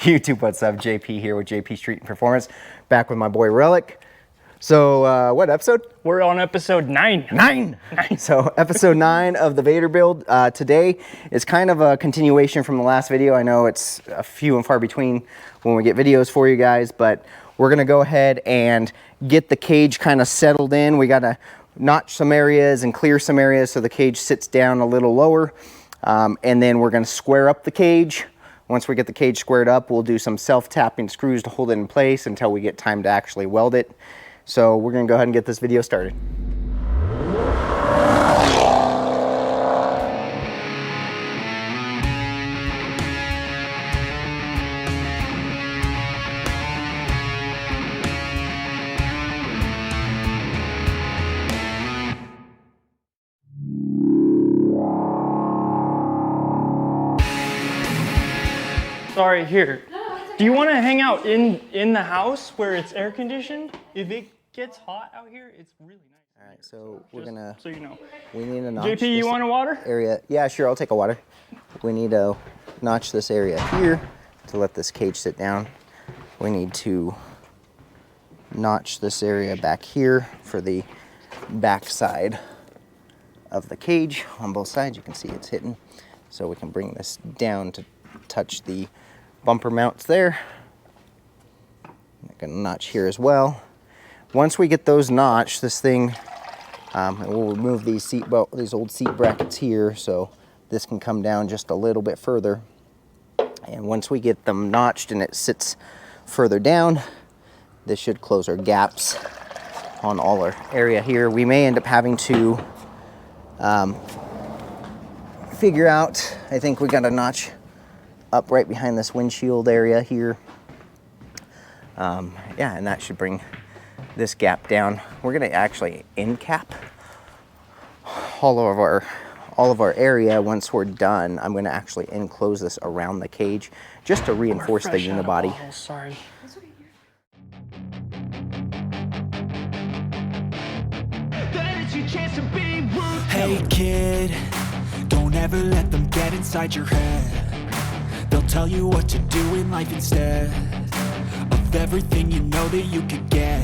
YouTube, what's up? JP here with JP Street and Performance, back with my boy Relic. So what episode? We're on episode 9. 9! So episode 9 of the Vaydor build. Today is kind of a continuation from the last video. I know it's a few and far between when we get videos for you guys, but we're gonna go ahead and get the cage kind of settled in. We gotta notch some areas and clear some areas so the cage sits down a little lower. And then we're gonna square up the cage. Once we get the cage squared up, we'll do some self-tapping screws to hold it in place until we get time to actually weld it. So we're gonna go ahead and get this video started. Sorry, here. Do you want to hang out in the house where it's air conditioned? If it gets hot out here, it's really nice. All right, so we're gonna. So you know. We need to notch. JP, you want a water? Area. Yeah, sure. I'll take a water. We need to notch this area here to let this cage sit down. We need to notch this area back here for the back side of the cage on both sides. You can see it's hitting, so we can bring this down to touch the bumper mounts there. I'm gonna notch here as well. Once we get those notched, this thing, we'll remove these old seat brackets here, so this can come down just a little bit further. And once we get them notched and it sits further down, this should close our gaps on all our area here. We may end up having to figure out, I think we got a notch up right behind this windshield area here. Yeah, and that should bring this gap down. We're gonna actually end cap all of our area. Once we're done, I'm gonna actually enclose this around the cage just to reinforce the unibody. Oh, sorry. Hey kid, don't ever let them get inside your head. They'll tell you what to do in life instead of everything you know that you could get.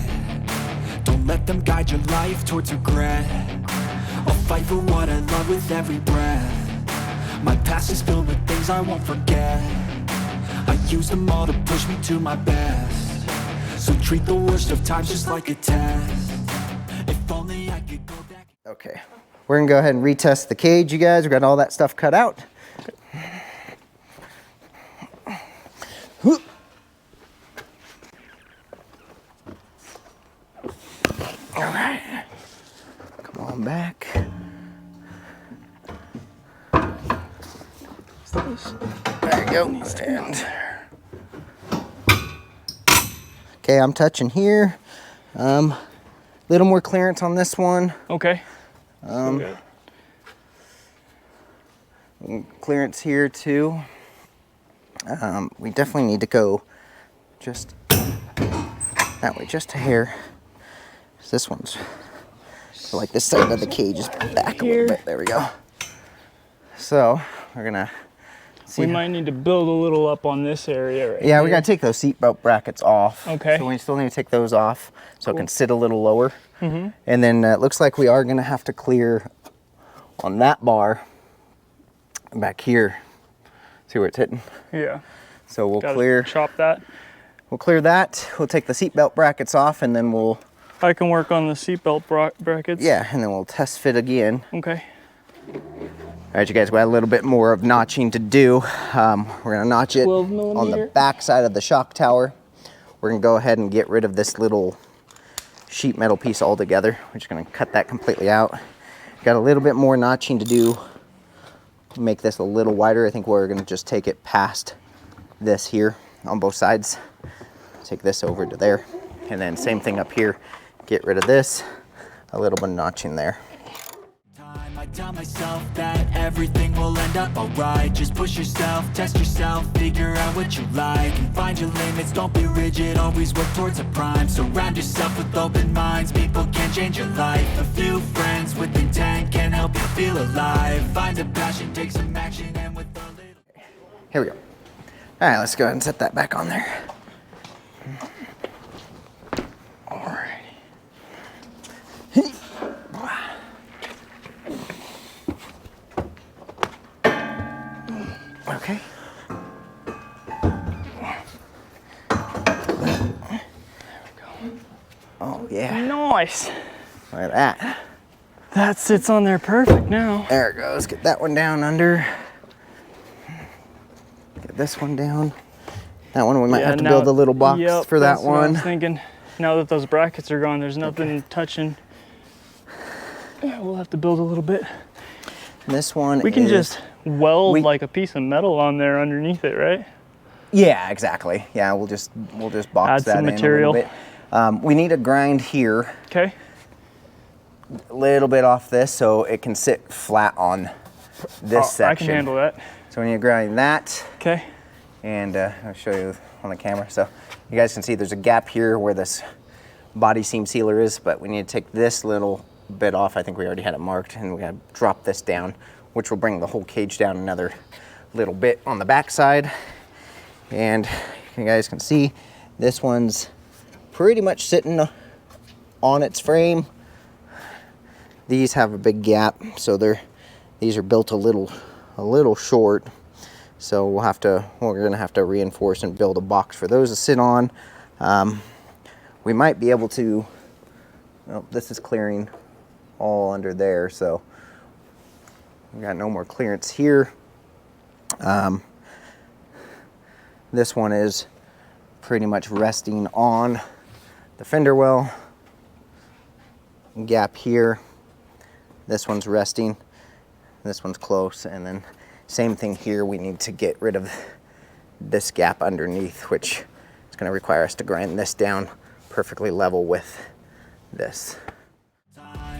Don't let them guide your life towards regret. I'll fight for what I love with every breath. My past is filled with things I won't forget. I use them all to push me to my best. So treat the worst of times just like a test. If only I could go back. Okay, we're gonna go ahead and retest the cage, you guys. We got all that stuff cut out. All right, come on back. There you go. And okay, I'm touching here. Little more clearance on this one. Okay. Clearance here too. We definitely need to go just that way, just a hair. This one's so like this side of the cage is back a little bit. There we go. So we're gonna see. We might need to build a little up on this area right Yeah, here. we gotta take those seatbelt brackets off. Okay. So we still need to take those off so it can sit a little lower. And then it looks like we are gonna have to clear on that bar back here. See where it's hitting? Yeah. So we'll Gotta chop that. We'll clear that. We'll take the seatbelt brackets off, and then we'll. I can work on the seatbelt brackets. Yeah, and then we'll test fit again. Okay. All right, you guys, we got a little bit more of notching to do. We're gonna notch it 12 on millimeter. the back side of the shock tower. We're gonna go ahead and get rid of this little sheet metal piece altogether. We're just gonna cut that completely out. Got a little bit more notching to do. Make this a little wider. I think we're gonna just take it past this here on both sides. Take this over to there. And then same thing up here. Get rid of this. A little bit of notching there. I tell myself that everything will end up alright. Just push yourself, test yourself, figure out what you like, and find your limits, don't be rigid, always work towards a prime. Surround yourself with open minds, people can change your life. A few friends with intent can help you feel alive. Find a passion, take some action, and with a little... Here we go. All right, let's go ahead and set that back on there. Okay. Oh yeah. Nice. Look at that. That sits on there perfect now. There it goes. Get that one down under. Get this one down. That one we might have to build a little box for that that's one. What I was thinking. Now that those brackets are gone, there's nothing touching. Yeah, we'll have to build a little bit. This one we can just weld like a piece of metal on there underneath it, right? Yeah, exactly. Yeah, we'll just box add that some in material. a little bit. We need a grind here. Okay. A little bit off this so it can sit flat on this section. I can handle that. So we need to grind that. Okay. And I'll show you on the camera. So you guys can see there's a gap here where this body seam sealer is, but we need to take this little bit off. I think we already had it marked, and we got to drop this down, which will bring the whole cage down another little bit on the back side. And you guys can see this one's pretty much sitting on its frame. These have a big gap, so these are built a little short. So we're gonna have to reinforce and build a box for those to sit on. We might be able to, well, this is clearing all under there, so we got no more clearance here. This one is pretty much resting on the fender well. Gap here. This one's resting. This one's close, and then same thing here. We need to get rid of this gap underneath, which is going to require us to grind this down perfectly level with this.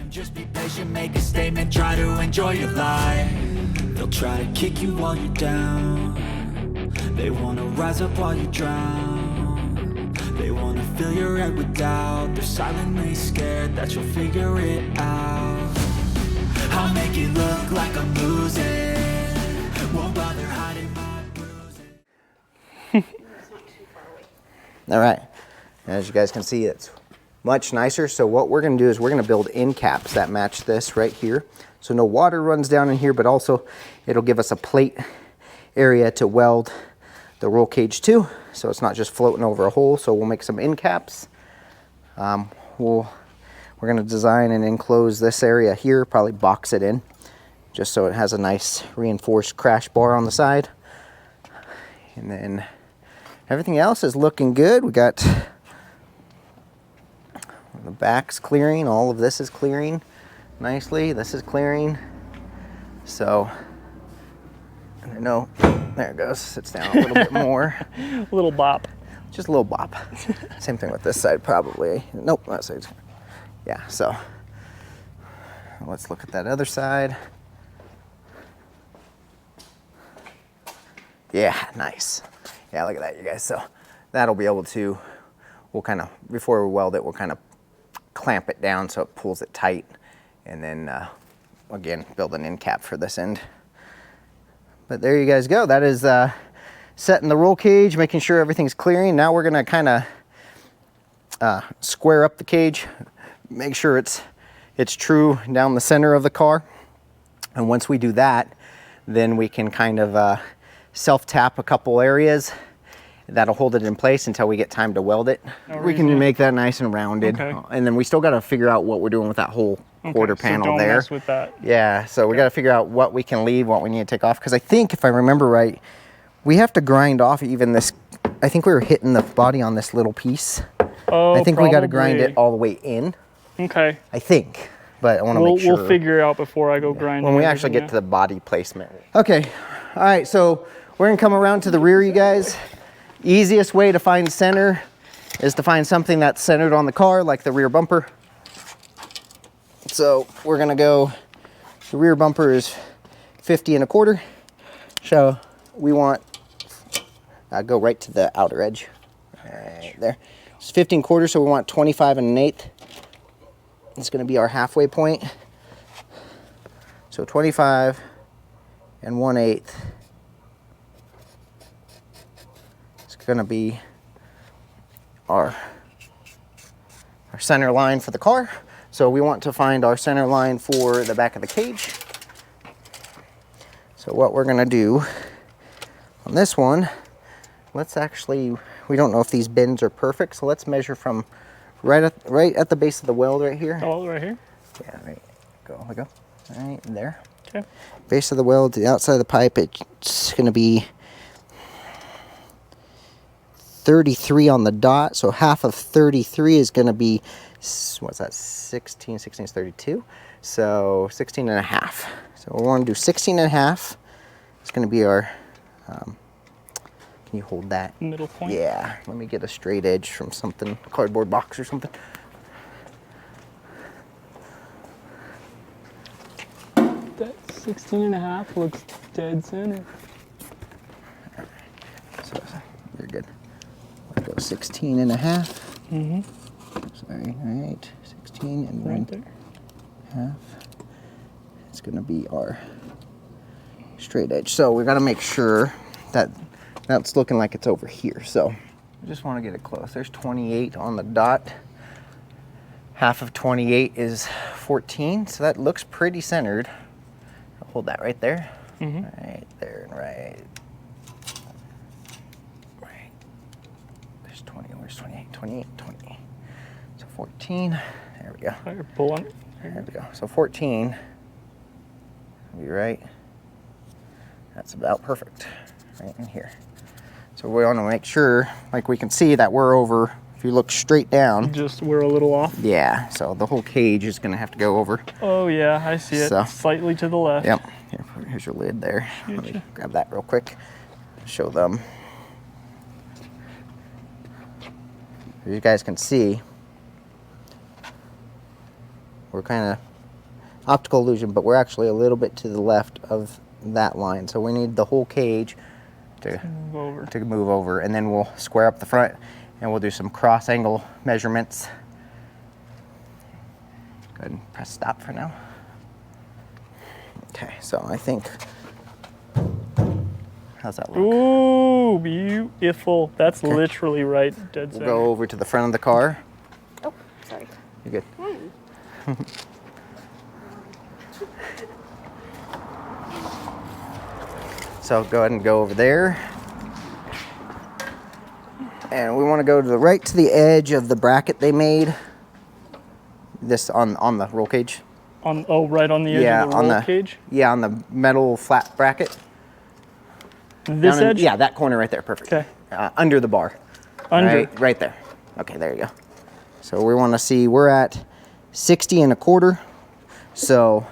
Just be patient, make a statement, try to enjoy your life. They'll try to kick you while you're down. They wanna rise up while you drown. They wanna fill your head with doubt. They're silently scared that you'll figure it out. I'll make it look like I'm losing. Won't bother hiding my bruising. All right, as you guys can see, it's much nicer. So what we're going to do is we're going to build end caps that match this right here. So no water runs down in here, but also it'll give us a plate area to weld the roll cage to, so it's not just floating over a hole. So we'll make some end caps. We're going to design and enclose this area here, probably box it in, just so it has a nice reinforced crash bar on the side. And then everything else is looking good. We got the back's clearing, all of this is clearing nicely. This is clearing. So, I know, there it goes, sits down a little bit more. A little bop. Just a little bop. Same thing with this side probably. Nope, that side's, yeah, so. Let's look at that other side. Yeah, nice. Yeah, look at that, you guys. So that'll be able to, we'll kind of, before we weld it, we'll kind of clamp it down so it pulls it tight, and then again build an end cap for this end. But there you guys go. That is setting the roll cage, making sure everything's clearing. Now we're gonna kind of square up the cage, make sure it's true down the center of the car. And once we do that, then we can kind of self-tap a couple areas. That'll hold it in place until we get time to weld it. We can make that nice and rounded. Okay. And then we still got to figure out what we're doing with that whole quarter panel so don't there. mess with that. Yeah, so we got to figure out what we can leave, what we need to take off. Because I think, if I remember right, we have to grind off even this. I think we were hitting the body on this little piece. Oh, I think we got to grind it all the way in. Okay. I think, but I want to make sure. We'll figure it out before I go grind. When we actually get to the body placement. Okay, all right, so we're going to come around to the rear, you guys. Easiest way to find center is to find something that's centered on the car, like the rear bumper. So we're gonna go, the rear bumper is 50 1/4. So we want, go right to the outer edge, right there. It's 50 1/4, so we want 25 1/8. It's gonna be our halfway point. So 25 1/8. gonna be our center line for the car. So we want to find our center line for the back of the cage. So what we're gonna do on this one, let's actually, we don't know if these bends are perfect, so let's measure from right at the base of the weld right here. Oh, right here? Yeah, right. We go. Right there. Okay. Base of the weld to the outside of the pipe, it's gonna be 33 on the dot, so half of 33 is gonna be, what's that, 16 is 32, so 16 and a half. So we want to do 16 and a half. It's going to be our, can you hold that? Middle point? Yeah, let me get a straight edge from something, cardboard box or something. That 16 and a half looks dead center. So you're good. I'll go 16 and a half. Mm-hmm. Sorry, all right, 16 and Right 1 there. half. It's gonna be our straight edge. So we gotta make sure that that's looking like it's over here. So I just wanna get it close. There's 28 on the dot. Half of 28 is 14, so that looks pretty centered. I'll hold that right there. Mm-hmm. Right there and right. There's 20, where's 28? 28, 20. So 14, there we go. Right, pull on it. There we go. So 14, will be right. That's about perfect, right in here. So we want to make sure, like we can see that we're over, if you look straight down. Just we're a little off. Yeah, so the whole cage is going to have to go over. Oh yeah, I see it. So- Slightly to the left. Yep. Here's your lid there. Let me Gotcha. grab that real quick. Show them. As you guys can see, we're kind of optical illusion, but we're actually a little bit to the left of that line. So we need the whole cage to move over, and then we'll square up the front and we'll do some cross angle measurements. Go ahead and press stop for now. Okay, so I think, how's that look? Ooh, beautiful. That's literally right, dead We'll center. go over to the front of the car. Oh, sorry. You're good. So go ahead and go over there. And we want to go to the right to the edge of the bracket they made. This on the roll cage. Right on the edge of the roll cage? Yeah, on the metal flat bracket. This Down in- edge? yeah, that corner right there, perfect. Okay. Under the bar. Under. Right there. Okay, there you go. So we want to see, we're at 60 and a quarter. So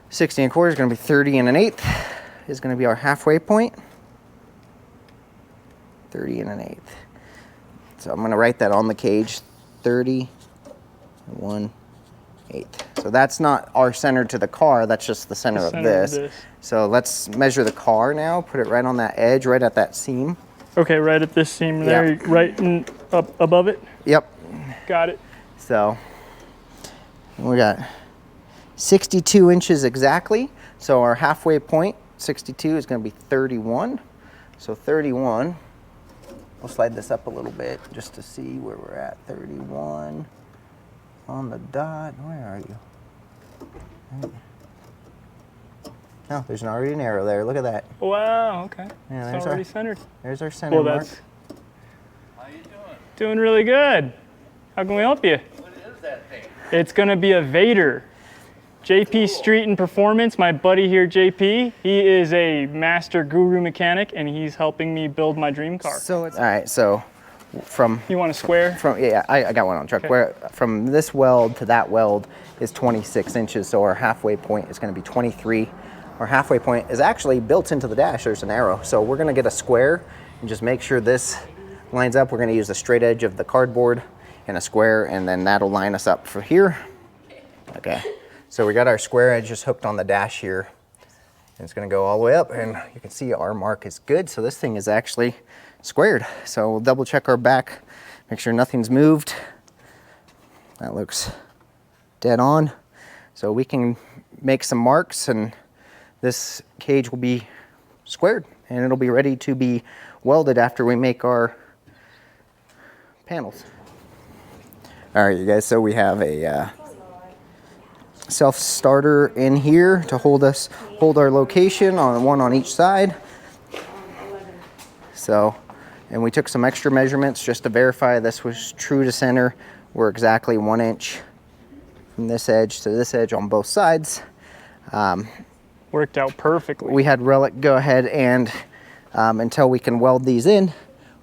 60 and a quarter is going to be 30 and an eighth is going to be our halfway point. 30 and an eighth. So I'm going to write that on the cage, 30 and 1/8. So that's not our center to the car, that's just the center, of this. So let's measure the car now, put it right on that edge, right at that seam. Okay, right at this seam there, Yeah. right up above it. Yep. Got it. So we got 62 inches exactly. So our halfway point, 62, is going to be 31. So 31, we'll slide this up a little bit just to see where we're at. 31 on the dot. Where are you? Oh, there's already an arrow there. Look at that. Wow, okay. Yeah, It's there's already our- centered. There's our center Well, mark. that's... How you doing? Doing really good. How can we help you? What is that thing? It's gonna be a Vaydor. JP Street and Performance, my buddy here, JP, he is a master guru mechanic and he's helping me build my dream car. So it's all right. So from You want a square? I got one on truck. Okay. Where from this weld to that weld is 26 inches. So our halfway point is going to be 23. Our halfway point is actually built into the dash. There's an arrow. So we're going to get a square and just make sure this lines up. We're going to use the straight edge of the cardboard and a square, and then that'll line us up for here. Okay. So we got our square edge just hooked on the dash here. And it's going to go all the way up, and you can see our mark is good. So this thing is actually squared. So we'll double check our back, make sure nothing's moved. That looks dead on. So we can make some marks, and this cage will be squared, and it'll be ready to be welded after we make our panels. All right, you guys, so we have a self-starter in here to hold our location on one on each side. So, and we took some extra measurements just to verify this was true to center. We're exactly 1 inch from this edge to this edge on both sides. Worked out perfectly. We had Relic go ahead and, until we can weld these in,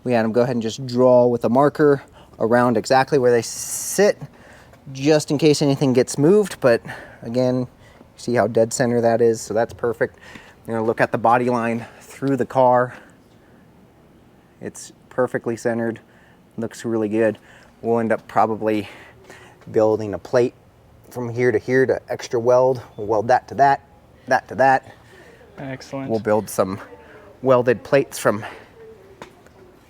we had them go ahead and just draw with a marker around exactly where they sit, just in case anything gets moved. But again, see how dead center that is, so that's perfect. You're gonna look at the body line through the car. It's perfectly centered, looks really good. We'll end up probably building a plate from here to extra weld. We'll weld that to that, that to that. Excellent. We'll build some welded plates from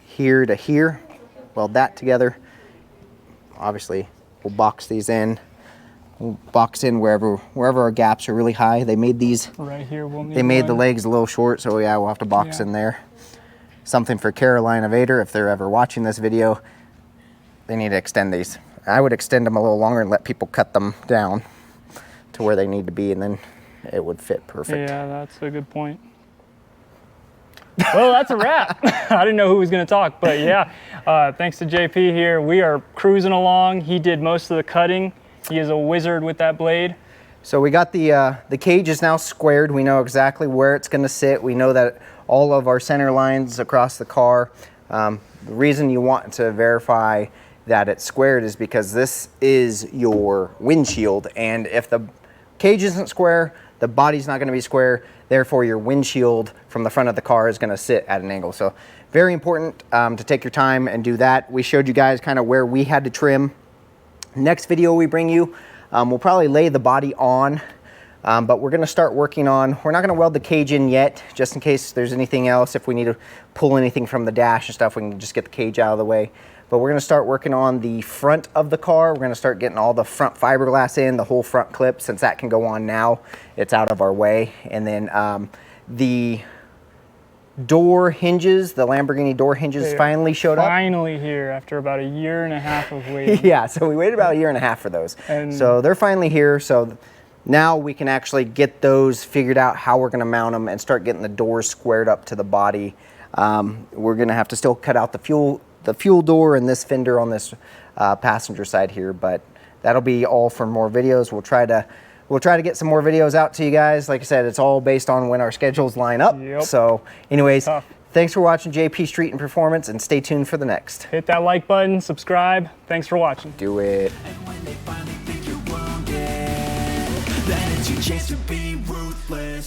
here to here, weld that together. Obviously, we'll box these in. We'll box in wherever our gaps are really high. They made these. Right here, we'll need They made the one. legs a little short, so yeah, we'll have to box in there. Something for Carolina Vaydor, if they're ever watching this video, they need to extend these. I would extend them a little longer and let people cut them down to where they need to be, and then it would fit perfect. Yeah, that's a good point. Well, that's a wrap. I didn't know who was going to talk, but yeah, thanks to JP here. We are cruising along. He did most of the cutting. He is a wizard with that blade. So we got the cage is now squared. We know exactly where it's going to sit. We know that all of our center lines across the car. The reason you want to verify that it's squared is because this is your windshield, and if the cage isn't square, the body's not going to be square. Therefore, your windshield from the front of the car is going to sit at an angle. So very important to take your time and do that. We showed you guys kind of where we had to trim. Next video we bring you, we'll probably lay the body on, but we're going to start working on, we're not going to weld the cage in yet, just in case there's anything else. If we need to pull anything from the dash and stuff, we can just get the cage out of the way. But we're going to start working on the front of the car. We're going to start getting all the front fiberglass in, the whole front clip, since that can go on now. It's out of our way. And then the door hinges, the Lamborghini door hinges finally showed up. Finally here after about 1.5 years of waiting. Yeah, so we waited about 1.5 years for those. And so they're finally here. So now we can actually get those figured out, how we're going to mount them, and start getting the doors squared up to the body. We're going to have to still cut out the fuel door and this fender on this passenger side here, but that'll be all for more videos. We'll try to get some more videos out to you guys. Like I said, it's all based on when our schedules line up. Yep. So anyways, Tough. Thanks for watching JP Street and Performance, and stay tuned for the next. Hit that like button, subscribe. Thanks for watching. Do it. And when they finally think you're wounded, then it's your chance to be ruthless.